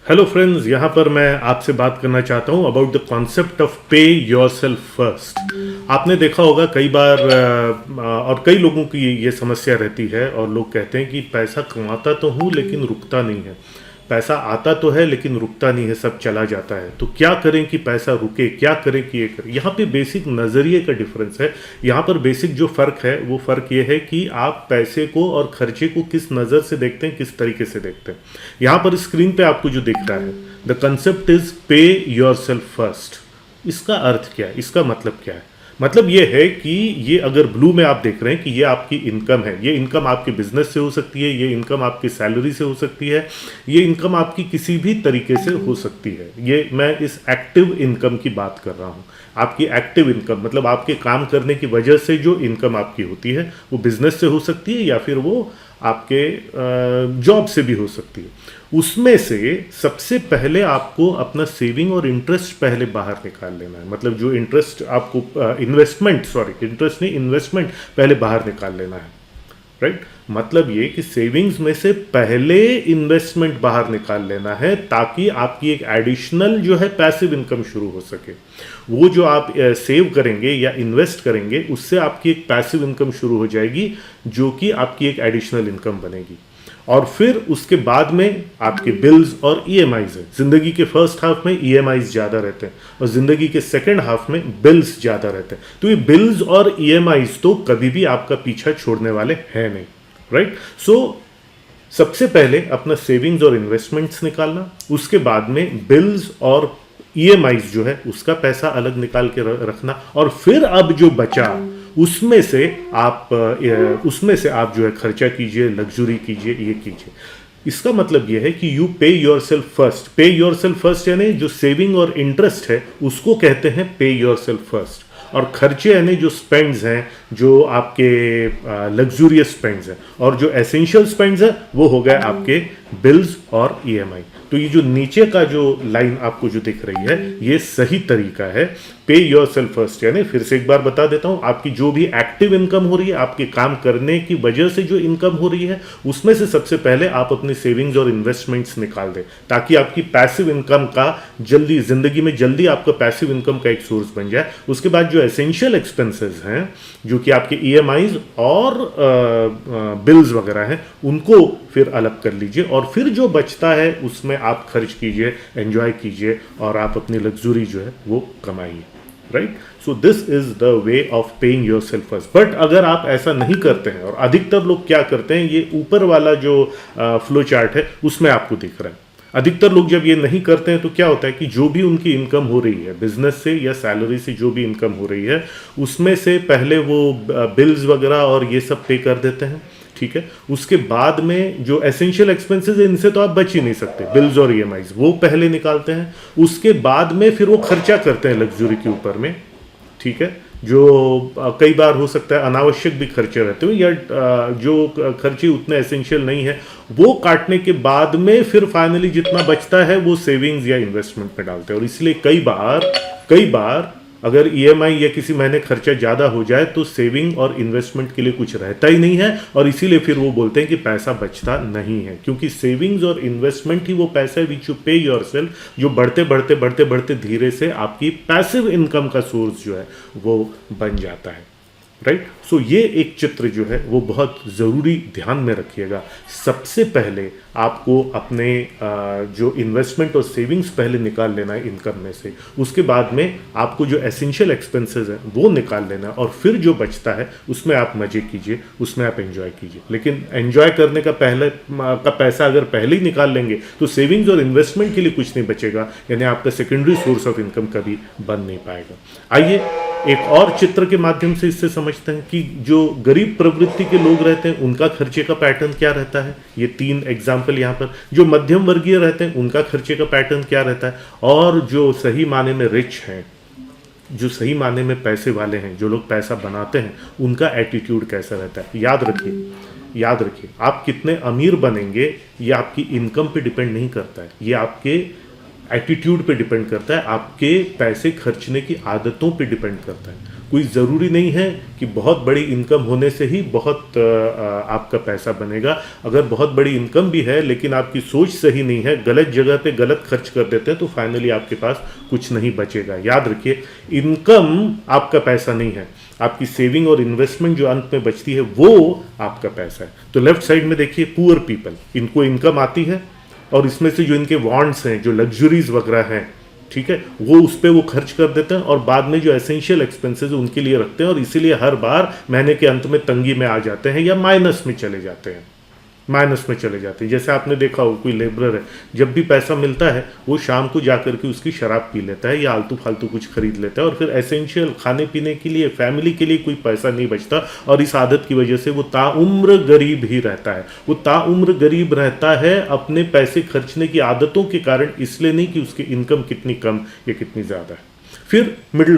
Hello friends, यहाँ पर मैं आपसे बात करना चाहता हूँ अबाउट द कॉन्सेप्ट ऑफ पे योरसेल्फ फर्स्ट। आपने देखा होगा कई बार और कई लोगों की ये समस्या रहती है और लोग कहते हैं कि पैसा कमाता तो हूँ लेकिन रुकता नहीं है। पैसा आता तो है लेकिन रुकता नहीं है, सब चला जाता है। तो क्या करें कि पैसा रुके, क्या करें कि ये करें। यहाँ पे बेसिक नज़रिए का डिफरेंस है। यहाँ पर बेसिक जो फ़र्क है वो फ़र्क ये है कि आप पैसे को और खर्चे को किस नज़र से देखते हैं, किस तरीके से देखते हैं। यहाँ पर स्क्रीन पे आपको जो दिख रहा है, द कंसेप्ट इज पे योर सेल्फ फर्स्ट। इसका अर्थ क्या है, इसका मतलब क्या है? मतलब ये है कि ये अगर ब्लू में आप देख रहे हैं कि ये आपकी इनकम है, ये इनकम आपके बिजनेस से हो सकती है, ये इनकम आपकी सैलरी से हो सकती है, ये इनकम आपकी किसी भी तरीके से हो सकती है। ये मैं इस एक्टिव इनकम की बात कर रहा हूँ। आपकी एक्टिव इनकम मतलब आपके काम करने की वजह से जो इनकम आपकी होती है वो बिजनेस से हो सकती है या फिर वो आपके जॉब से भी हो सकती है। उसमें से सबसे पहले आपको अपना सेविंग और इंटरेस्ट पहले बाहर निकाल लेना है। मतलब जो इंटरेस्ट आपको इंटरेस्ट नहीं, इन्वेस्टमेंट पहले बाहर निकाल लेना है। राइट? मतलब ये कि सेविंग्स में से पहले इन्वेस्टमेंट बाहर निकाल लेना है ताकि आपकी एक एडिशनल जो है पैसिव इनकम शुरू हो सके। वो जो आप सेव करेंगे या इन्वेस्ट करेंगे उससे आपकी एक पैसिव इनकम शुरू हो जाएगी जो कि आपकी एक एडिशनल इनकम बनेगी। और फिर उसके बाद में आपके बिल्स और ईएमआईज है। ज़िंदगी के फर्स्ट हाफ में ईएमआईज ज़्यादा रहते हैं और ज़िंदगी के सेकंड हाफ में बिल्स ज़्यादा रहते हैं। तो ये बिल्स और ईएमआईज तो कभी भी आपका पीछा छोड़ने वाले हैं नहीं। राइट? सो सबसे पहले अपना सेविंग्स और इन्वेस्टमेंट्स निकालना, उसके बाद में बिल्स और ईएमआईज जो है उसका पैसा अलग निकाल के रखना, और फिर अब जो बचा उसमें से आप जो है खर्चा कीजिए, लग्जरी कीजिए, ये कीजिए। इसका मतलब ये है कि यू पे योर सेल्फ फर्स्ट। पे योर सेल्फ फर्स्ट यानी जो सेविंग और इंटरेस्ट है उसको कहते हैं पे योर सेल्फ फर्स्ट। और खर्चे यानी जो स्पेंड्स हैं, जो आपके लग्जूरियस स्पेंड्स हैं, और जो एसेंशियल स्पेंड्स हैं वो हो गए आपके बिल्स और ईएमआई। तो ये जो नीचे का जो लाइन आपको जो दिख रही है ये सही तरीका है पे योर सेल्फ फर्स्ट। यानी फिर से एक बार बता देता हूं, आपकी जो भी एक्टिव इनकम हो रही है, आपके काम करने की वजह से जो इनकम हो रही है, उसमें से सबसे पहले आप अपने सेविंग्स और इन्वेस्टमेंट्स निकाल दें ताकि आपकी पैसिव इनकम का जल्दी जिंदगी में जल्दी आपका पैसिव इनकम का एक सोर्स बन जाए। उसके बाद जो एसेंशियल एक्सपेंसेस हैं जो कि आपके ईएमआईज और बिल्स वगैरह हैं उनको फिर अलग कर लीजिए, और फिर जो बचता है उसमें आप खर्च कीजिए, एंजॉय कीजिए और आप अपनी लग्जरी जो है वो कमाइए। Right? So this is the way of paying your self first. But अगर आप ऐसा नहीं करते हैं, और अधिकतर लोग क्या करते हैं, ये ऊपर वाला जो फ्लो चार्ट है उसमें आपको दिख रहा है, अधिकतर लोग जब ये नहीं करते हैं तो क्या होता है कि जो भी उनकी इनकम हो रही है बिजनेस से या सैलरी से, जो भी इनकम हो रही है उसमें से पहले वो बिल्स वगैरह और ये सब पे कर देते हैं। ठीक है? उसके बाद में जो एसेंशियल एक्सपेंसेस है इनसे तो आप बच ही नहीं सकते, बिल्स और ईएमआईज वो पहले निकालते हैं। उसके बाद में फिर वो खर्चा करते हैं लग्जरी के ऊपर में। ठीक है? जो कई बार हो सकता है अनावश्यक भी खर्चे रहते हो या जो खर्चे उतने एसेंशियल नहीं है वो काटने के बाद में फिर फाइनली जितना बचता है वो सेविंग्स या इन्वेस्टमेंट में डालते हैं। और इसलिए कई बार अगर ईएमआई या किसी महीने खर्चा ज़्यादा हो जाए तो सेविंग और इन्वेस्टमेंट के लिए कुछ रहता ही नहीं है, और इसीलिए फिर वो बोलते हैं कि पैसा बचता नहीं है, क्योंकि सेविंग्स और इन्वेस्टमेंट ही वो पैसा है विच यू पे योरसेल्फ, जो बढ़ते धीरे से आपकी पैसिव इनकम का सोर्स जो है वो बन जाता है। राइट? सो ये एक चित्र जो है वो बहुत ज़रूरी ध्यान में रखिएगा। सबसे पहले आपको अपने जो इन्वेस्टमेंट और सेविंग्स पहले निकाल लेना है इनकम में से, उसके बाद में आपको जो एसेंशियल एक्सपेंसेस हैं वो निकाल लेना है, और फिर जो बचता है उसमें आप मज़े कीजिए, उसमें आप एंजॉय कीजिए। लेकिन एंजॉय करने का पैसा अगर पहले ही निकाल लेंगे तो सेविंग्स और इन्वेस्टमेंट के लिए कुछ नहीं बचेगा, यानी आपका सेकेंडरी सोर्स ऑफ इनकम कभी बन नहीं पाएगा। आइए एक और चित्र के माध्यम से इससे समझते हैं कि जो गरीब प्रवृत्ति के लोग रहते हैं उनका खर्चे का पैटर्न क्या रहता है। ये 3 एग्जाम्पल यहाँ पर। जो मध्यम वर्गीय रहते हैं उनका खर्चे का पैटर्न क्या रहता है, और जो सही माने में रिच हैं, जो सही माने में पैसे वाले हैं, जो लोग पैसा बनाते हैं, उनका एटीट्यूड कैसा रहता है। याद रखिए आप कितने अमीर बनेंगे ये आपकी इनकम पे डिपेंड नहीं करता है, ये आपके एटीट्यूड पे डिपेंड करता है, आपके पैसे खर्चने की आदतों पे डिपेंड करता है। कोई ज़रूरी नहीं है कि बहुत बड़ी इनकम होने से ही बहुत आपका पैसा बनेगा। अगर बहुत बड़ी इनकम भी है लेकिन आपकी सोच सही नहीं है, गलत जगह पे गलत खर्च कर देते हैं, तो फाइनली आपके पास कुछ नहीं बचेगा। याद रखिए, इनकम आपका पैसा नहीं है, आपकी सेविंग और इन्वेस्टमेंट जो अंत में बचती है वो आपका पैसा है। तो लेफ्ट साइड में देखिए, पुअर पीपल, इनको इनकम आती है और इसमें से जो इनके वांट्स हैं, जो लग्जरीज वगैरह हैं, ठीक है, वो उस पर वो खर्च कर देते हैं और बाद में जो एसेंशियल एक्सपेंसेस उनके लिए रखते हैं और इसीलिए हर बार महीने के अंत में तंगी में आ जाते हैं या माइनस में चले जाते हैं, जैसे आपने देखा हो, कोई लेबरर है, जब भी पैसा मिलता है वो शाम को जाकर के उसकी शराब पी लेता है या आलतू फालतू कुछ खरीद लेता है और फिर एसेंशियल खाने पीने के लिए, फैमिली के लिए कोई पैसा नहीं बचता और इस आदत की वजह से वो ताउम्र गरीब ही रहता है। वो ताउम्र गरीब रहता है अपने पैसे खर्चने की आदतों के कारण, इसलिए नहीं कि उसकी इनकम कितनी कम या कितनी ज़्यादा है। फिर मिडिल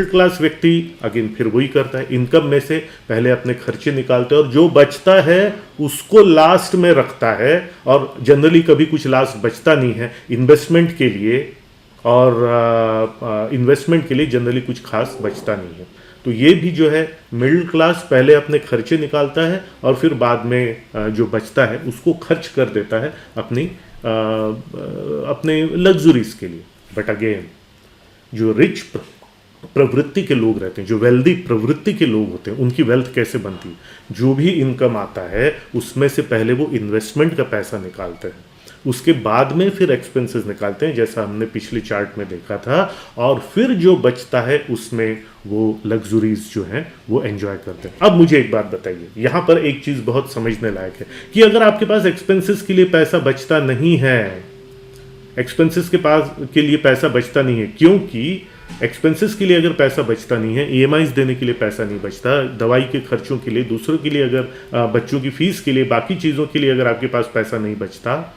क्लास व्यक्ति अगेन फिर वही करता है, इनकम में से पहले अपने खर्चे निकालते हैं और जो बचता है उसको लास्ट में रखता है और जनरली कभी कुछ लास्ट बचता नहीं है इन्वेस्टमेंट के लिए, और इन्वेस्टमेंट के लिए जनरली कुछ खास बचता नहीं है। तो ये भी जो है मिडिल क्लास पहले अपने खर्चे निकालता है और फिर बाद में जो बचता है उसको खर्च कर देता है अपने लग्जरीज के लिए। बट अगेन, जो रिच प्रवृत्ति के लोग रहते हैं, जो वेल्दी प्रवृत्ति के लोग होते हैं, उनकी वेल्थ कैसे बनती है? जो भी इनकम आता है उसमें से पहले वो इन्वेस्टमेंट का पैसा निकालते हैं, उसके बाद में फिर एक्सपेंसेस निकालते हैं, जैसा हमने पिछले चार्ट में देखा था, और फिर जो बचता है उसमें वो लग्जरीज जो हैं वो एंजॉय करते हैं। अब मुझे एक बात बताइए, यहाँ पर एक चीज़ बहुत समझने लायक है कि अगर आपके पास एक्सपेंसेस के लिए पैसा बचता नहीं है, एक्सपेंसेस के लिए पैसा बचता नहीं है, क्योंकि एक्सपेंसेस के लिए अगर पैसा बचता नहीं है, ईएमआईज देने के लिए पैसा नहीं बचता, दवाई के खर्चों के लिए, दूसरों के लिए, अगर बच्चों की फीस के लिए, बाकी चीज़ों के लिए अगर आपके पास पैसा नहीं बचता,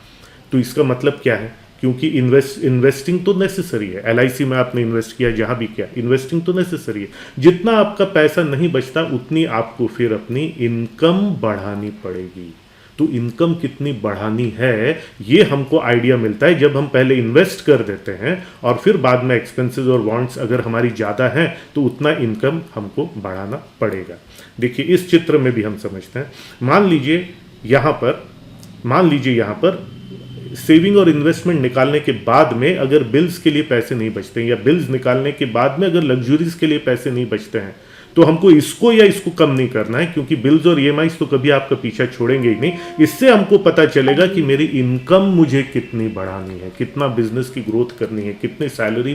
तो इसका मतलब क्या है? क्योंकि इन्वेस्टिंग तो नेसेसरी है, एलआईसी में आपने इन्वेस्ट किया, जहाँ भी किया, इन्वेस्टिंग तो नेसेसरी है। जितना आपका पैसा नहीं बचता उतनी आपको फिर अपनी इनकम बढ़ानी पड़ेगी। तो इनकम कितनी बढ़ानी है ये हमको आइडिया मिलता है जब हम पहले इन्वेस्ट कर देते हैं और फिर बाद में एक्सपेंसेस और वांट्स अगर हमारी ज़्यादा हैं तो उतना इनकम हमको बढ़ाना पड़ेगा। देखिए, इस चित्र में भी हम समझते हैं, मान लीजिए यहाँ पर सेविंग और इन्वेस्टमेंट निकालने के बाद में अगर बिल्स के लिए पैसे नहीं बचते हैं, या बिल्स निकालने के बाद में अगर लग्जरीज के लिए पैसे नहीं बचते हैं, तो हमको इसको या इसको कम नहीं करना है, क्योंकि बिल्स और ईएमआईज तो कभी आपका पीछा छोड़ेंगे ही नहीं। इससे हमको पता चलेगा कि मेरी इनकम मुझे कितनी बढ़ानी है, कितना बिजनेस की ग्रोथ करनी है, कितने सैलरी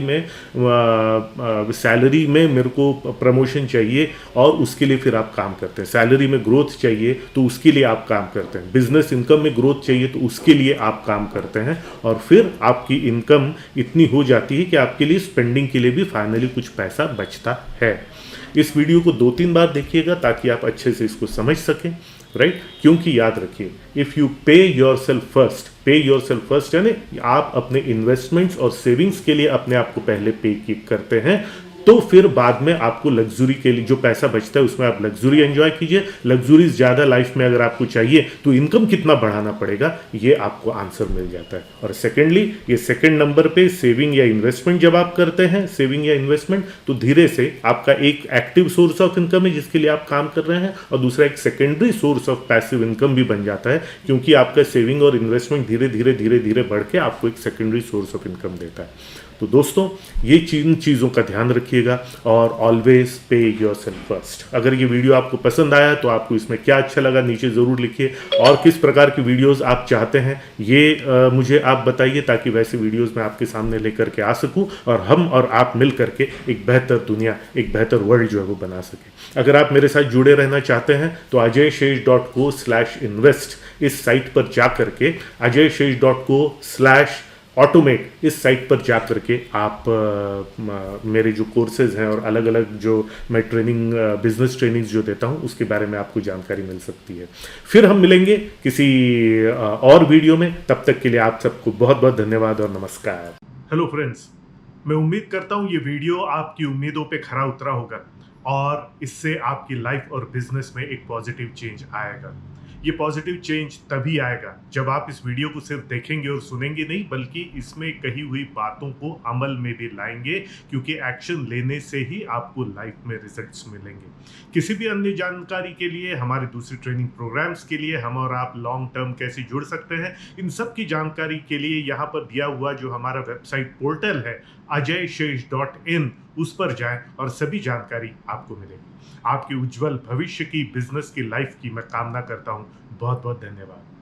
में मेरे को प्रमोशन चाहिए और उसके लिए फिर आप काम करते हैं। सैलरी में ग्रोथ चाहिए तो उसके लिए आप काम करते हैं, बिजनेस इनकम में ग्रोथ चाहिए तो उसके लिए आप काम करते हैं, और फिर आपकी इनकम इतनी हो जाती है कि आपके लिए स्पेंडिंग के लिए भी फाइनली कुछ पैसा बचता है। इस वीडियो को 2-3 बार देखिएगा ताकि आप अच्छे से इसको समझ सकें, राइट? क्योंकि याद रखिए, इफ़ यू पे योर सेल्फ फर्स्ट यानी आप अपने इन्वेस्टमेंट्स और सेविंग्स के लिए अपने आप को पहले पे करते हैं, तो फिर बाद में आपको लग्जरी के लिए जो पैसा बचता है उसमें आप लग्जरी एंजॉय कीजिए। लग्जरीज ज़्यादा लाइफ में अगर आपको चाहिए तो इनकम कितना बढ़ाना पड़ेगा, ये आपको आंसर मिल जाता है। और सेकेंडली, ये सेकेंड नंबर पे सेविंग या इन्वेस्टमेंट जब आप करते हैं, सेविंग या इन्वेस्टमेंट, तो धीरे से आपका एक एक्टिव सोर्स ऑफ इनकम है जिसके लिए आप काम कर रहे हैं, और दूसरा एक secondary source of passive income भी बन जाता है, क्योंकि आपका सेविंग और इन्वेस्टमेंट धीरे धीरे बढ़ के आपको एक सेकेंडरी सोर्स ऑफ इनकम देता है। तो दोस्तों, ये चीज़ों का ध्यान रखिएगा और ऑलवेज पे योरसेल्फ फर्स्ट। अगर ये वीडियो आपको पसंद आया तो आपको इसमें क्या अच्छा लगा नीचे ज़रूर लिखिए, और किस प्रकार की वीडियोस आप चाहते हैं ये मुझे आप बताइए, ताकि वैसे वीडियोस मैं आपके सामने लेकर के आ सकूं और हम और आप मिल करके एक बेहतर दुनिया, एक बेहतर वर्ल्ड जो है वो बना सकें। अगर आप मेरे साथ जुड़े रहना चाहते हैं तो ajayshesh.co/invest इस साइट पर जा करके, ajayshesh.co/automate इस साइट पर जा करके आप मेरे जो कोर्सेज हैं और अलग अलग जो मैं बिजनेस ट्रेनिंग्स जो देता हूं उसके बारे में आपको जानकारी मिल सकती है। फिर हम मिलेंगे किसी और वीडियो में, तब तक के लिए आप सबको बहुत बहुत धन्यवाद और नमस्कार। हेलो फ्रेंड्स, मैं उम्मीद करता हूं ये वीडियो आपकी उम्मीदों पे खरा उतरा होगा और इससे आपकी लाइफ और बिजनेस में एक पॉजिटिव चेंज आएगा। ये पॉजिटिव चेंज तभी आएगा जब आप इस वीडियो को सिर्फ देखेंगे और सुनेंगे नहीं, बल्कि इसमें कही हुई बातों को अमल में भी लाएंगे, क्योंकि एक्शन लेने से ही आपको लाइफ में रिजल्ट्स मिलेंगे। किसी भी अन्य जानकारी के लिए, हमारे दूसरे ट्रेनिंग प्रोग्राम्स के लिए, हम और आप लॉन्ग टर्म कैसे जुड़ सकते हैं, इन सब की जानकारी के लिए यहाँ पर दिया हुआ जो हमारा वेबसाइट पोर्टल है ajayshesh.in, उस पर जाएं और सभी जानकारी आपको मिलेगी। आपके उज्जवल भविष्य की, बिजनेस की, लाइफ की मैं कामना करता हूं। बहुत बहुत धन्यवाद।